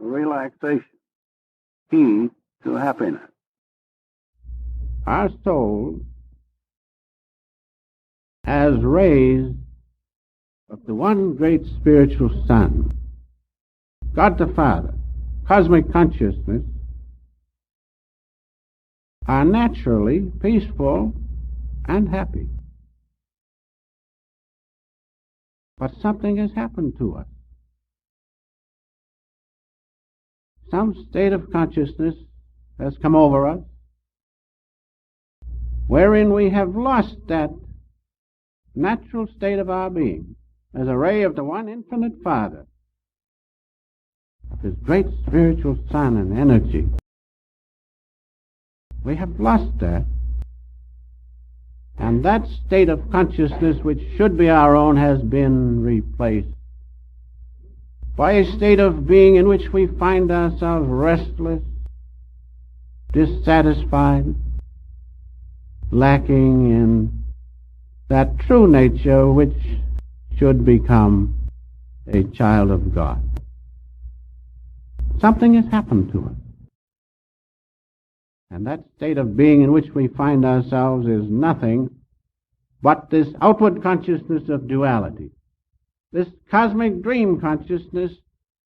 Relaxation, key to happiness. Our soul, as rays of the one great spiritual sun, God the Father, cosmic consciousness, are naturally peaceful and happy. But something has happened to us. Some state of consciousness has come over us, wherein we have lost that natural state of our being as a ray of the one infinite Father, of His great spiritual sun and energy. We have lost that, and that state of consciousness which should be our own has been replaced by a state of being in which we find ourselves restless, dissatisfied, lacking in that true nature which should become a child of God. Something has happened to us. And that state of being in which we find ourselves is nothing but this outward consciousness of duality, this cosmic dream consciousness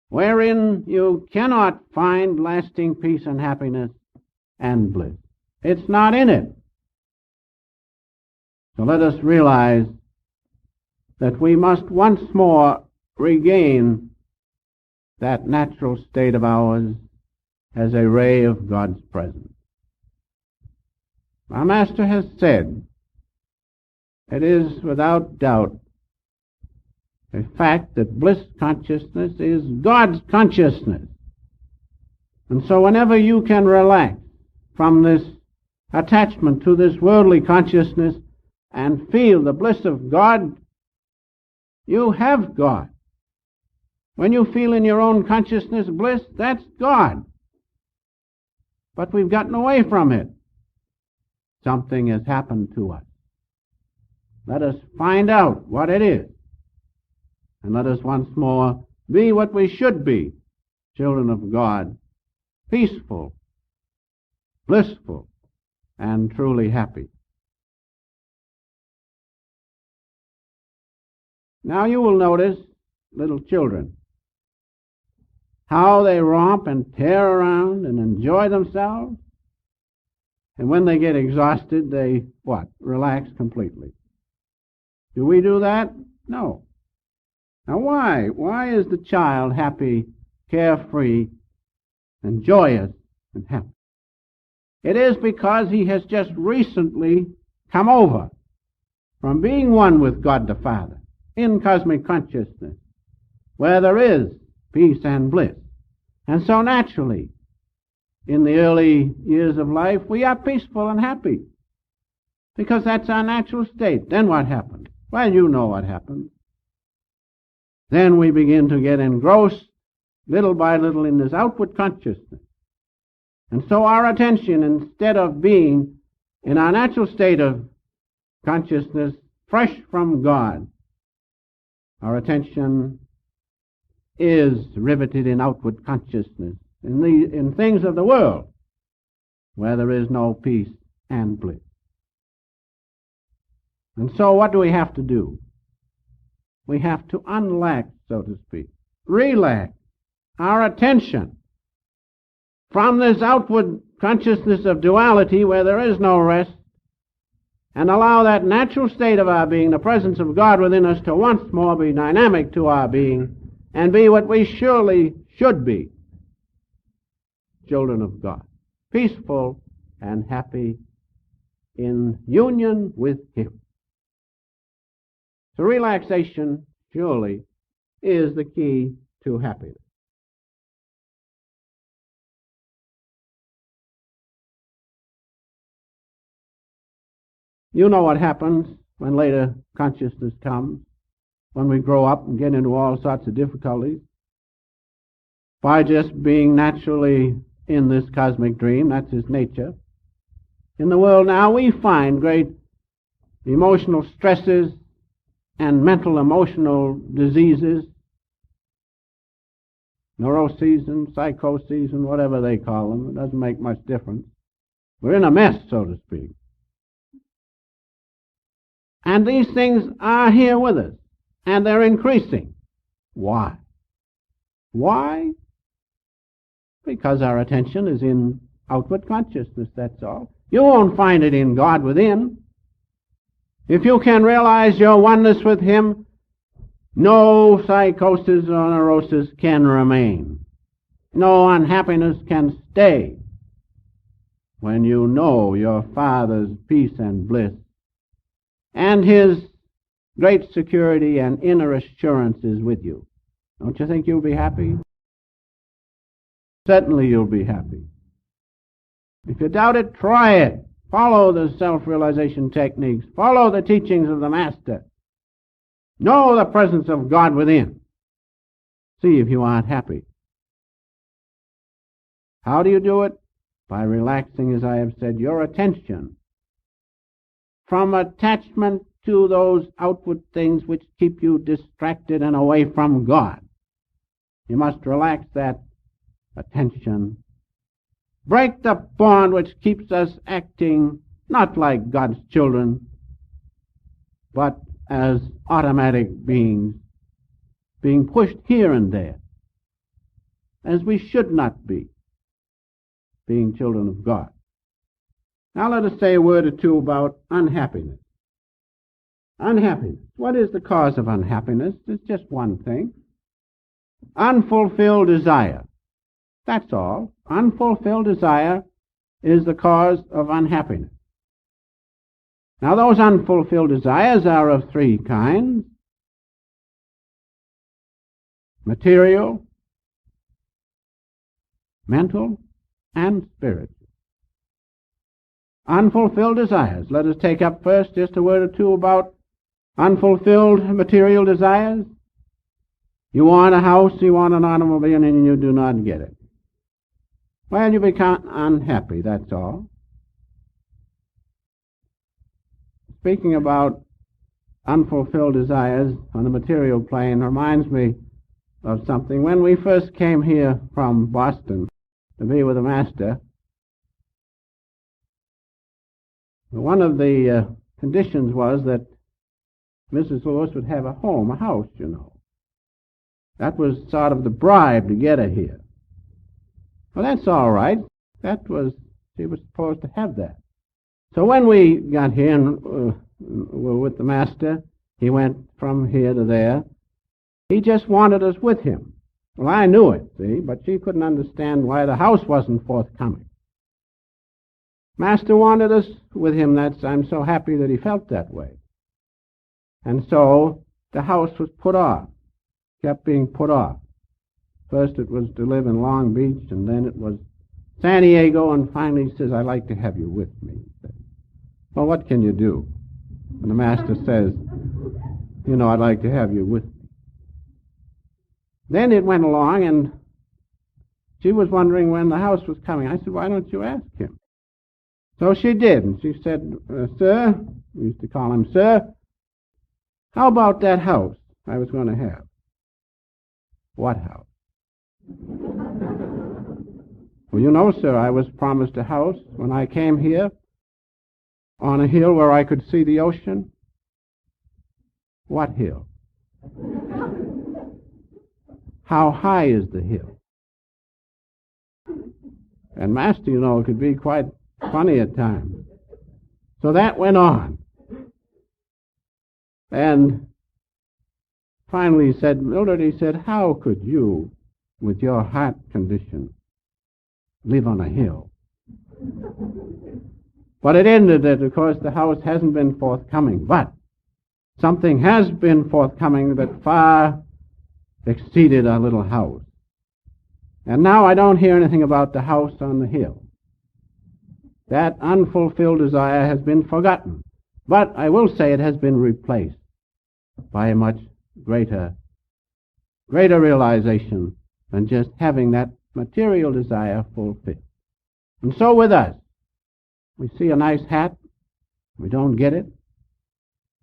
wherein you cannot find lasting peace and happiness and bliss. It's not in it. So let us realize that we must once more regain that natural state of ours as a ray of God's presence. Our Master has said, it is without doubt a fact that bliss consciousness is God's consciousness. And so whenever you can relax from this attachment to this worldly consciousness and feel the bliss of God, you have God. When you feel in your own consciousness bliss, that's God. But we've gotten away from it. Something has happened to us. Let us find out what it is. And let us once more be what we should be, children of God, peaceful, blissful, and truly happy. Now you will notice little children, how they romp and tear around and enjoy themselves. And when they get exhausted, they, relax completely. Do we do that? No. Now why? Why is the child happy, carefree, and joyous and happy? It is because he has just recently come over from being one with God the Father in cosmic consciousness, where there is peace and bliss. And so naturally, in the early years of life, we are peaceful and happy, because that's our natural state. Then what happens? Well, you know what happens. Then we begin to get engrossed little by little in this outward consciousness. And so our attention, instead of being in our natural state of consciousness, fresh from God, our attention is riveted in outward consciousness, in things of the world, where there is no peace and bliss. And so what do we have to do? We have to unlax, so to speak, relax our attention from this outward consciousness of duality where there is no rest, and allow that natural state of our being, the presence of God within us, to once more be dynamic to our being and be what we surely should be, children of God, peaceful and happy in union with Him. So relaxation surely is the key to happiness. You know what happens when later consciousness comes, when we grow up and get into all sorts of difficulties. By just being naturally in this cosmic dream, that's his nature. In the world now, we find great emotional stresses and mental emotional diseases neuroses and psychoses and whatever they call them. It doesn't make much difference. We're in a mess, so to speak. And these things are here with us, and they're increasing. Why? Why? Because our attention is in outward consciousness, that's all. You won't find it in God within. If you can realize your oneness with Him, no psychosis or neurosis can remain. No unhappiness can stay when you know your Father's peace and bliss and His great security and inner assurance is with you. Don't you think you'll be happy? Certainly you'll be happy. If you doubt it, try it. Follow the self-realization techniques. Follow the teachings of the Master. Know the presence of God within. See if you aren't happy. How do you do it? By relaxing, as I have said, your attention from attachment to those outward things which keep you distracted and away from God. You must relax that attention. Break the bond which keeps us acting not like God's children, but as automatic beings, being pushed here and there, as we should not be, being children of God. Now let us say a word or two about unhappiness. Unhappiness. What is the cause of unhappiness? It's just one thing. Unfulfilled desire. That's all. Unfulfilled desire is the cause of unhappiness. Now those unfulfilled desires are of three kinds: material, mental, and spiritual. Unfulfilled desires. Let us take up first just a word or two about unfulfilled material desires. You want a house, you want an automobile, and you do not get it. Well, you become unhappy, that's all. Speaking about unfulfilled desires on the material plane reminds me of something. When we first came here from Boston to be with the Master, one of the conditions was that Mrs. Lewis would have a home, a house, you know. That was sort of the bribe to get her here. Well, that's all right. She was supposed to have that. So when we got here and were with the Master, he went from here to there. He just wanted us with him. Well, I knew it, see, but she couldn't understand why the house wasn't forthcoming. Master wanted us with him. I'm so happy that he felt that way. And so the house was put off, kept being put off. First it was to live in Long Beach, and then it was San Diego, and finally he says, "I'd like to have you with me." Well, what can you do? And the Master says, "I'd like to have you with me." Then it went along, and she was wondering when the house was coming. I said, "Why don't you ask him?" So she did, and she said, "Sir," we used to call him Sir, "how about that house I was going to have?" "What house?" "Well, sir, I was promised a house when I came here on a hill where I could see the ocean." "What hill?" "How high is the hill?" And Master, could be quite funny at times. So that went on. And finally he said, "Mildred," he said, "how could you, with your heart condition, live on a hill?" But it ended that, of course, the house hasn't been forthcoming. But something has been forthcoming that far exceeded our little house. And now I don't hear anything about the house on the hill. That unfulfilled desire has been forgotten. But I will say it has been replaced by a much greater realization than just having that material desire fulfilled. And so with us, we see a nice hat, we don't get it,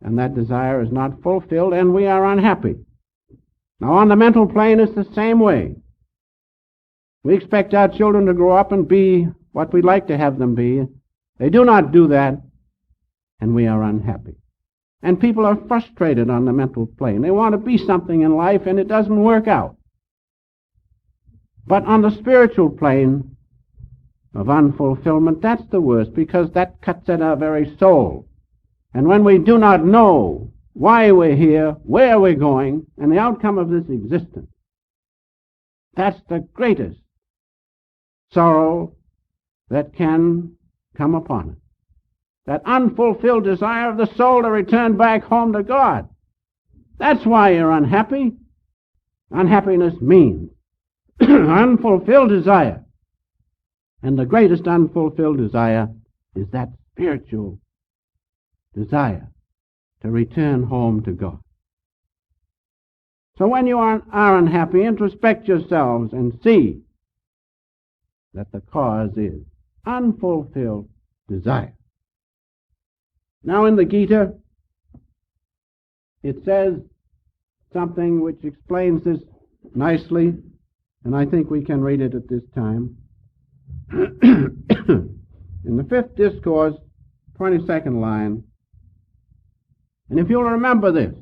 and that desire is not fulfilled, and we are unhappy. Now on the mental plane it's the same way. We expect our children to grow up and be what we'd like to have them be. They do not do that, and we are unhappy. And people are frustrated on the mental plane. They want to be something in life, and it doesn't work out. But on the spiritual plane of unfulfillment, that's the worst, because that cuts at our very soul. And when we do not know why we're here, where we're going, and the outcome of this existence, that's the greatest sorrow that can come upon us. That unfulfilled desire of the soul to return back home to God. That's why you're unhappy. Unhappiness means unfulfilled desire. And the greatest unfulfilled desire is that spiritual desire to return home to God. So when you are unhappy, introspect yourselves and see that the cause is unfulfilled desire. Now in the Gita, it says something which explains this nicely, and I think we can read it at this time. In the fifth discourse, 22nd line, and if you'll remember this,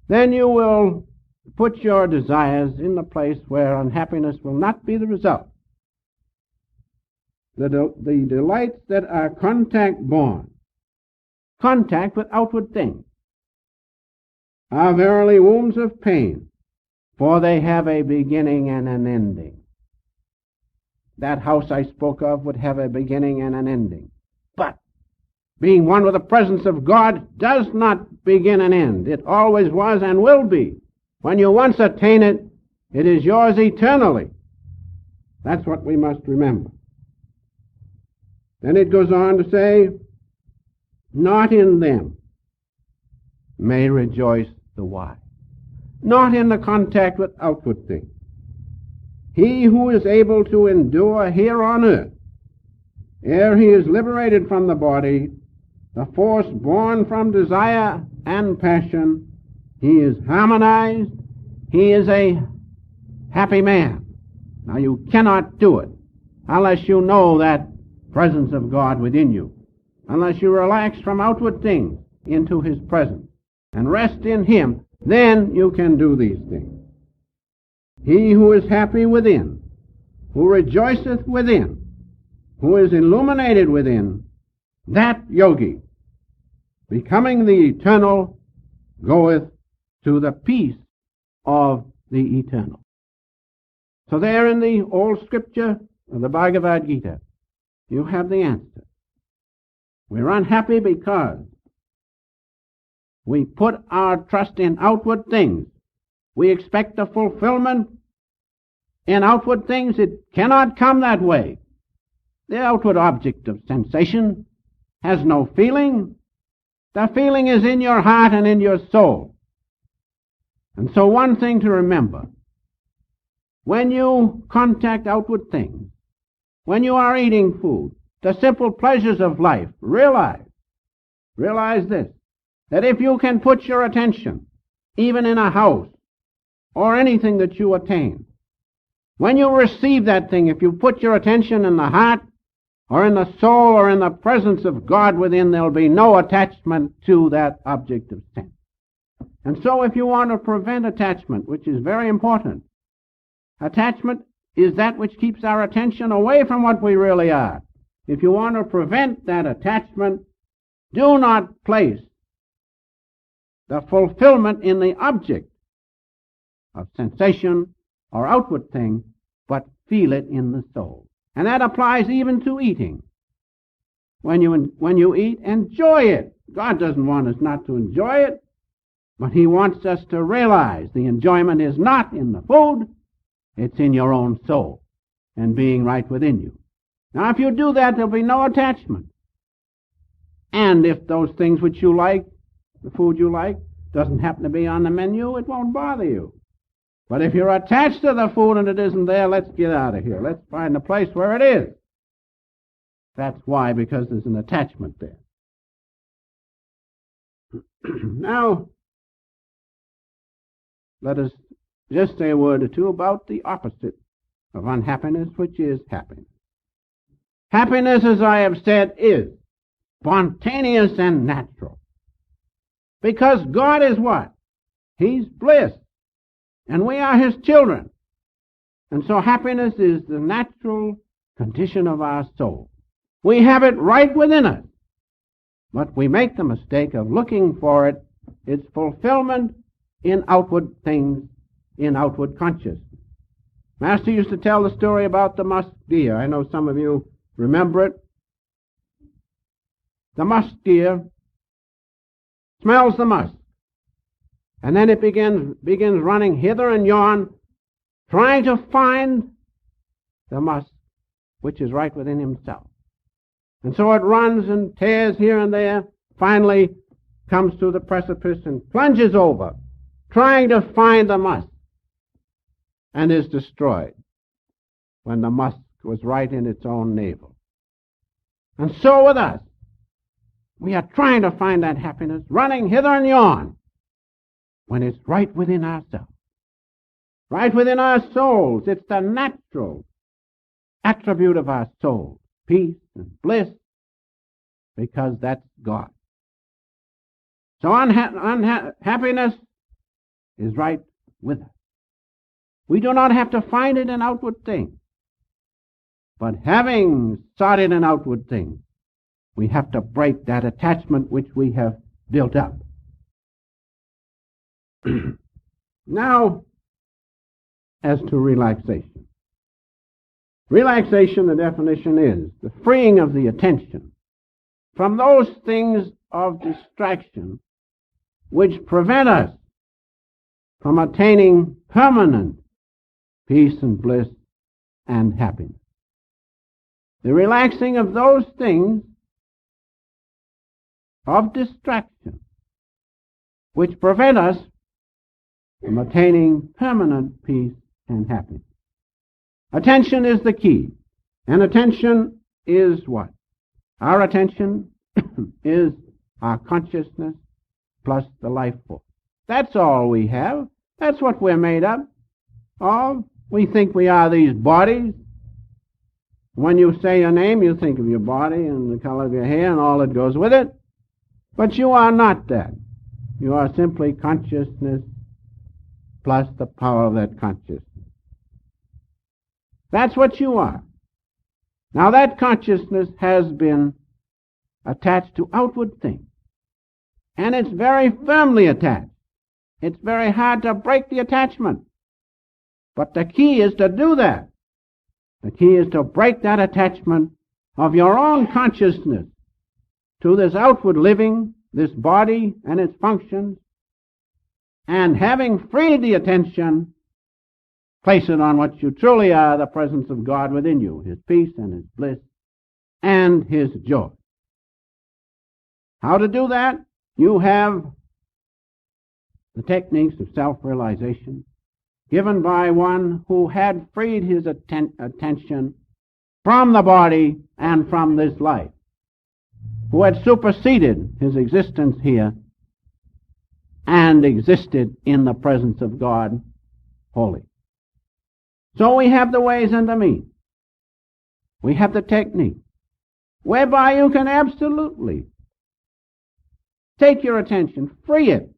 then you will put your desires in the place where unhappiness will not be the result. The delights that are contact-born, contact with outward things, are verily wombs of pain, for they have a beginning and an ending. That house I spoke of would have a beginning and an ending. But being one with the presence of God does not begin and end. It always was and will be. When you once attain it, it is yours eternally. That's what we must remember. Then it goes on to say, not in them may rejoice the wise. Not in the contact with outward things. He who is able to endure here on earth, ere he is liberated from the body, the force born from desire and passion, he is harmonized, he is a happy man. Now you cannot do it unless you know that presence of God within you, unless you relax from outward things into his presence and rest in him, then you can do these things. He who is happy within, who rejoiceth within, who is illuminated within, that yogi, becoming the eternal, goeth to the peace of the eternal. So there in the old scripture of the Bhagavad Gita, you have the answer. We're unhappy because we put our trust in outward things. We expect a fulfillment in outward things. It cannot come that way. The outward object of sensation has no feeling. The feeling is in your heart and in your soul. And so one thing to remember, when you contact outward things, when you are eating food, the simple pleasures of life, realize this, that if you can put your attention, even in a house, or anything that you attain, when you receive that thing, if you put your attention in the heart, or in the soul, or in the presence of God within, there will be no attachment to that object of sense. And so if you want to prevent attachment, which is very important, attachment is that which keeps our attention away from what we really are. If you want to prevent that attachment, do not place the fulfillment in the object of sensation or outward thing, but feel it in the soul. And that applies even to eating. When you eat, enjoy it. God doesn't want us not to enjoy it, but he wants us to realize the enjoyment is not in the food, it's in your own soul and being right within you. Now, if you do that, there'll be no attachment. And if those things which you like, the food you like, doesn't happen to be on the menu, it won't bother you. But if you're attached to the food and it isn't there, let's get out of here. Let's find a place where it is. That's why, because there's an attachment there. Now, let us just say a word or two about the opposite of unhappiness, which is happiness. Happiness, as I have said, is spontaneous and natural. Because God is what? He's bliss. And we are His children. And so happiness is the natural condition of our soul. We have it right within us. But we make the mistake of looking for it, its fulfillment in outward things, in outward consciousness. Master used to tell the story about the musk deer. I know some of you remember it. The musk deer smells the musk. And then it begins running hither and yon, trying to find the musk which is right within himself. And so it runs and tears here and there, finally comes to the precipice and plunges over, trying to find the musk, and is destroyed when the musk was right in its own navel. And so with us, we are trying to find that happiness, running hither and yon, when it's right within ourselves, right within our souls. It's the natural attribute of our soul, peace and bliss, because that's God. So happiness is right with us. We do not have to find it in outward things. But having sought it in outward things, we have to break that attachment which we have built up. Now, as to relaxation. Relaxation, the definition is the freeing of the attention from those things of distraction which prevent us from attaining permanent peace and bliss and happiness. The relaxing of those things of distraction which prevent us from attaining permanent peace and happiness. Attention is the key. And attention is what? Our attention is our consciousness plus the life force. That's all we have. That's what we're made up of. We think we are these bodies. When you say your name, you think of your body and the color of your hair and all that goes with it. But you are not that. You are simply consciousness plus the power of that consciousness. That's what you are. Now that consciousness has been attached to outward things. And it's very firmly attached. It's very hard to break the attachment. But the key is to do that. The key is to break that attachment of your own consciousness to this outward living, this body and its functions, and having freed the attention, place it on what you truly are, the presence of God within you, His peace and His bliss and His joy. How to do that? You have the techniques of self-realization given by one who had freed his attention from the body and from this life, who had superseded his existence here and existed in the presence of God wholly. So we have the ways and the means. We have the technique whereby you can absolutely take your attention, free it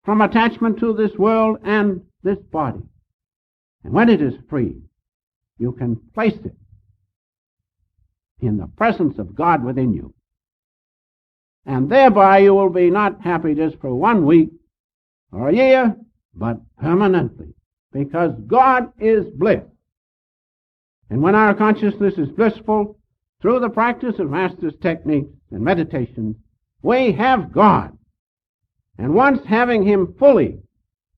from attachment to this world and this body. And when it is free, you can place it in the presence of God within you. And thereby you will be not happy just for 1 week or a year, but permanently, because God is bliss. And when our consciousness is blissful, through the practice of Master's techniques and meditations, we have God. And once having Him fully,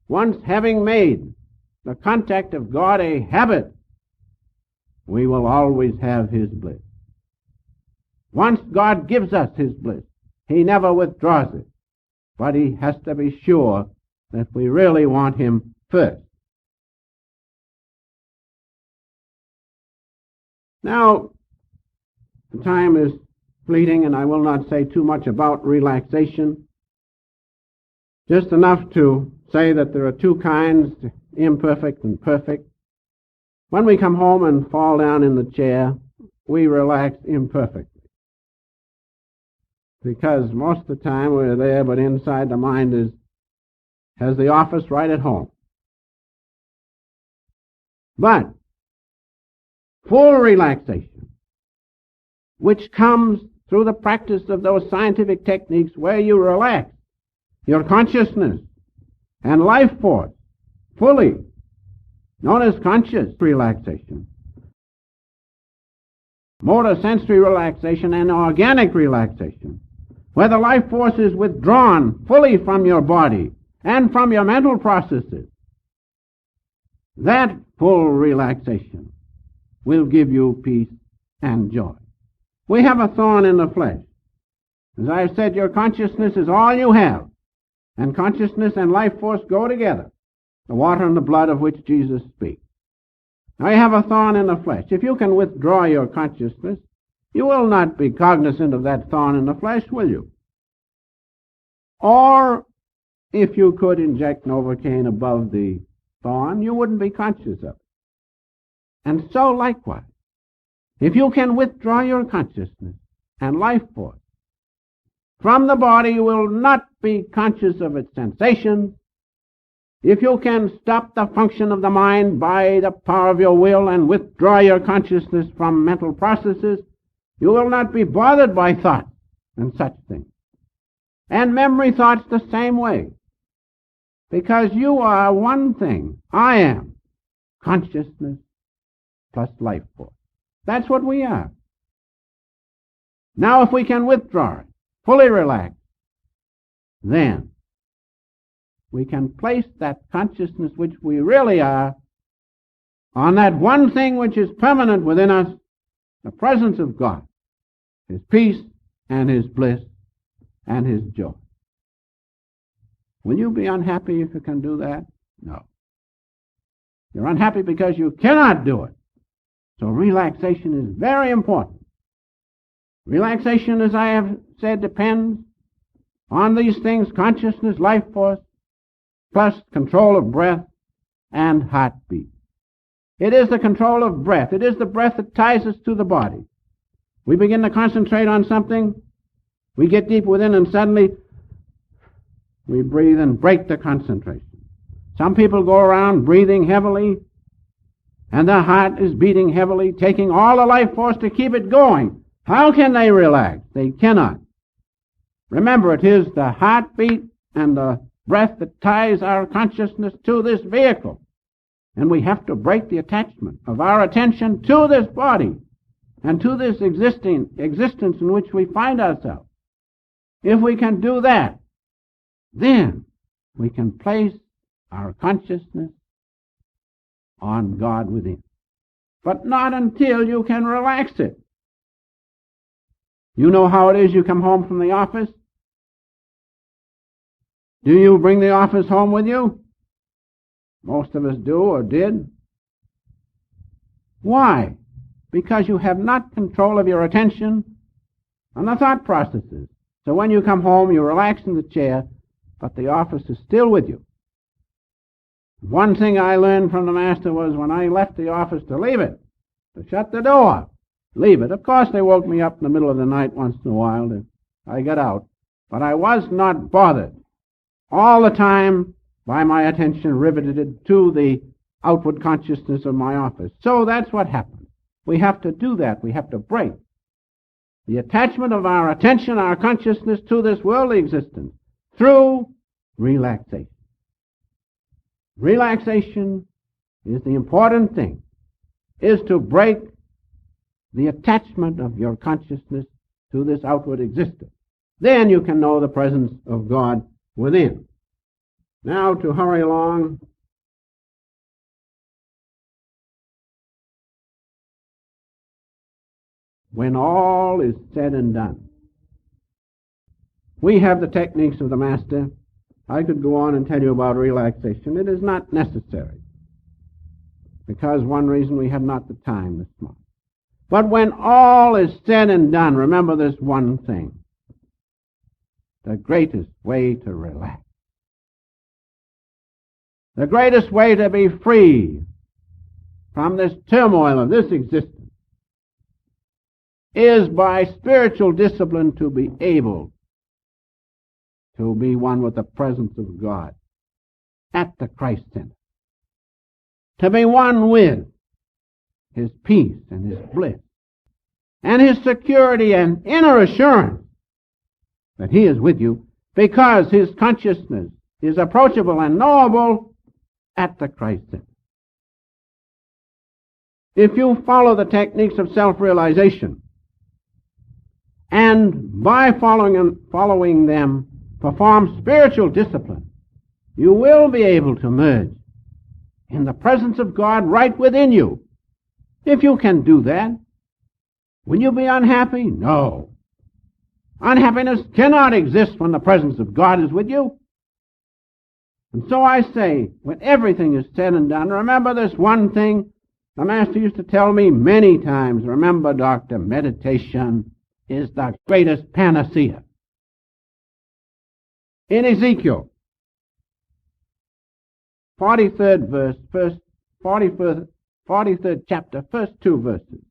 once having made the contact of God a habit, we will always have His bliss. Once God gives us His bliss, He never withdraws it, but He has to be sure that we really want Him first. Now, the time is fleeting, and I will not say too much about relaxation. Just enough to say that there are two kinds, imperfect and perfect. When we come home and fall down in the chair, we relax imperfectly. Because most of the time we're there, but inside the mind has the office right at home. But full relaxation, which comes through the practice of those scientific techniques where you relax your consciousness and life force fully, known as conscious relaxation, motor sensory relaxation, and organic relaxation, where the life force is withdrawn fully from your body and from your mental processes. That full relaxation will give you peace and joy. We have a thorn in the flesh. As I have said, your consciousness is all you have, and consciousness and life force go together, the water and the blood of which Jesus speaks. Now you have a thorn in the flesh. If you can withdraw your consciousness, you will not be cognizant of that thorn in the flesh, will you? Or if you could inject Novocaine above the thorn, you wouldn't be conscious of it. And so likewise, if you can withdraw your consciousness and life force from the body, you will not be conscious of its sensations. If you can stop the function of the mind by the power of your will and withdraw your consciousness from mental processes, you will not be bothered by thoughts and such things. And memory thoughts the same way. Because you are one thing. I am consciousness plus life force. That's what we are. Now if we can withdraw it, fully relax, then we can place that consciousness which we really are on that one thing which is permanent within us, the presence of God, His peace and His bliss and His joy. Will you be unhappy if you can do that? No. You're unhappy because you cannot do it. So relaxation is very important. Relaxation, as I have said, depends on these things: consciousness, life force, plus control of breath and heartbeat. It is the control of breath. It is the breath that ties us to the body. We begin to concentrate on something, we get deep within, and suddenly we breathe and break the concentration. Some people go around breathing heavily, and their heart is beating heavily, taking all the life force to keep it going. How can they relax? They cannot. Remember, it is the heartbeat and the breath that ties our consciousness to this vehicle. And we have to break the attachment of our attention to this body and to this existence in which we find ourselves. If we can do that, then we can place our consciousness on God within. But not until you can relax it. You know how it is you come home from the office? Do you bring the office home with you? Most of us do or did. Why? Because you have not control of your attention on the thought processes. So when you come home, you relax in the chair, but the office is still with you. One thing I learned from the Master was when I left the office to leave it, to shut the door, leave it. Of course, they woke me up in the middle of the night once in a while and I got out, but I was not bothered all the time by my attention riveted to the outward consciousness of my office. So that's what happens. We have to do that. We have to break the attachment of our attention, our consciousness to this worldly existence through relaxation. Relaxation is the important thing, is to break the attachment of your consciousness to this outward existence. Then you can know the presence of God within. Now, to hurry along, when all is said and done, we have the techniques of the Master. I could go on and tell you about relaxation. It is not necessary, because one reason we have not the time this morning. But when all is said and done, remember this one thing: the greatest way to relax, the greatest way to be free from this turmoil of this existence is by spiritual discipline to be able to be one with the presence of God at the Christ Center, to be one with His peace and His bliss and His security and inner assurance that He is with you because His consciousness is approachable and knowable at the Christ Center. If you follow the techniques of self-realization and by following them perform spiritual discipline, you will be able to merge in the presence of God right within you. If you can do that, will you be unhappy? No. Unhappiness cannot exist when the presence of God is with you. And so I say, when everything is said and done, remember this one thing the Master used to tell me many times. Remember, Doctor, meditation is the greatest panacea. In Ezekiel, 43rd verse, 43rd chapter, first two verses.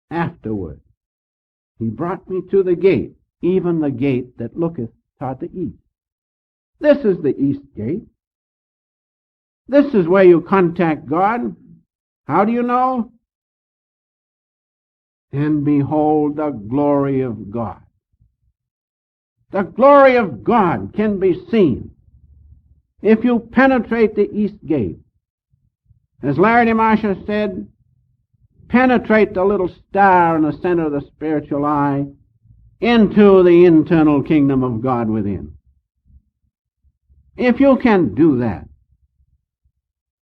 Afterward, He brought me to the gate, even the gate that looketh toward the east. This is the east gate. This is where you contact God. How do you know? And behold the glory of God. The glory of God can be seen if you penetrate the east gate. As Larry Marshall said, penetrate the little star in the center of the spiritual eye into the internal kingdom of God within. If you can do that,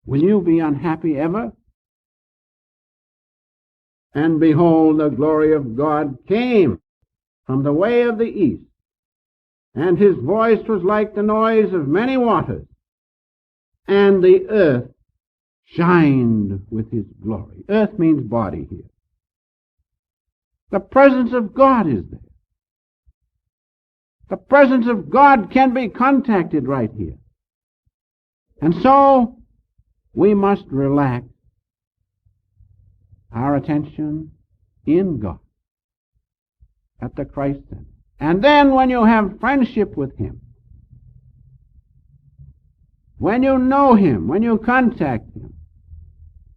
will you be unhappy ever? And behold, the glory of God came from the way of the east, and His voice was like the noise of many waters, and the earth shined with His glory. Earth means body here. The presence of God is there. The presence of God can be contacted right here. And so, we must relax our attention in God at the Christ Center. And then when you have friendship with Him, when you know Him, when you contact Him,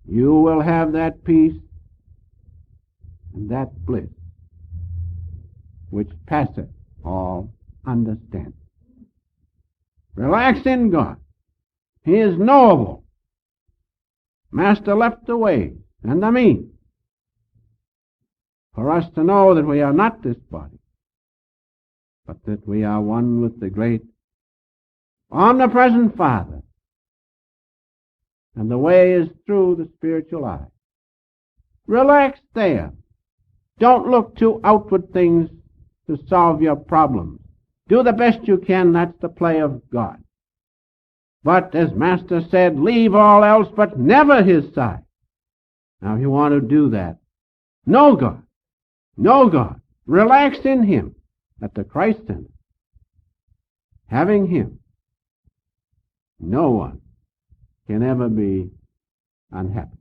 you will have that peace and that bliss which passeth all understanding. Relax in God. He is knowable. Master left the way and the means for us to know that we are not this body, but that we are one with the great omnipresent Father. And the way is through the spiritual eye. Relax there. Don't look to outward things to solve your problems. Do the best you can. That's the play of God. But as Master said, leave all else but never His side. Now if you want to do that, know God. Know God. Relax in Him at the Christ Center. Having Him, no one can ever be unhappy.